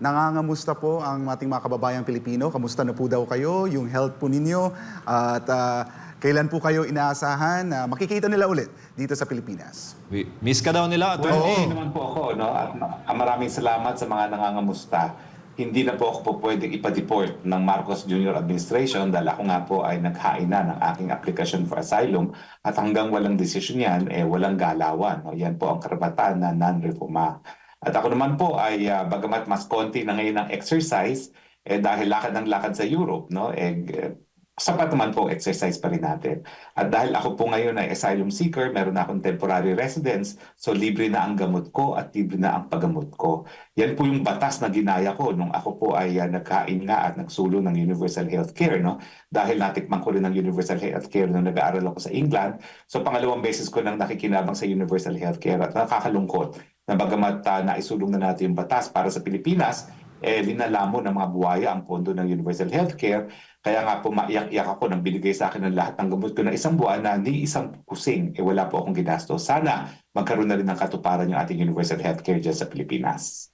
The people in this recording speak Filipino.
nangangamusta po ang ating mga kababayang Pilipino? Kamusta na po daw kayo, yung health po ninyo? At kailan po kayo inaasahan na makikita nila ulit dito sa Pilipinas? Miss ka daw nila, Well, attorney. okay naman po ako, no? At maraming salamat sa mga nangangamusta. Hindi na po ako po pwedeng ipa-deport ng Marcos Jr. administration dahil ako nga po ay naghain na ng aking application for asylum at hanggang walang desisyon yan, walang galawan. No? Yan po ang karapatan na non-refuma. At ako naman po ay bagamat mas konti na ngayon ang exercise, dahil lakad ng lakad sa Europe, no? Sapat naman po exercise pa rin natin. At dahil ako po ngayon ay asylum seeker, meron na akong temporary residence, so libre na ang gamot ko at libre na ang paggamot ko. Yan po yung batas na ginaya ko nung ako po ay nagkain nga at nagsulong ng universal healthcare, no? Dahil natikman ko rin ng universal healthcare nung nag-aaral ako sa England. So pangalawang beses ko nang nakikinabang sa universal healthcare at nakakalungkot na bagamat naisulong na natin yung batas para sa Pilipinas, linalamo ng mga buwaya ang pondo ng universal healthcare. Kaya nga po maiyak-iyak ako nang binigay sa akin ng lahat ng gamot ko na isang buwan na ni isang kusing, wala po akong ginasto. Sana magkaroon na rin ng katuparan yung ating universal healthcare dyan sa Pilipinas.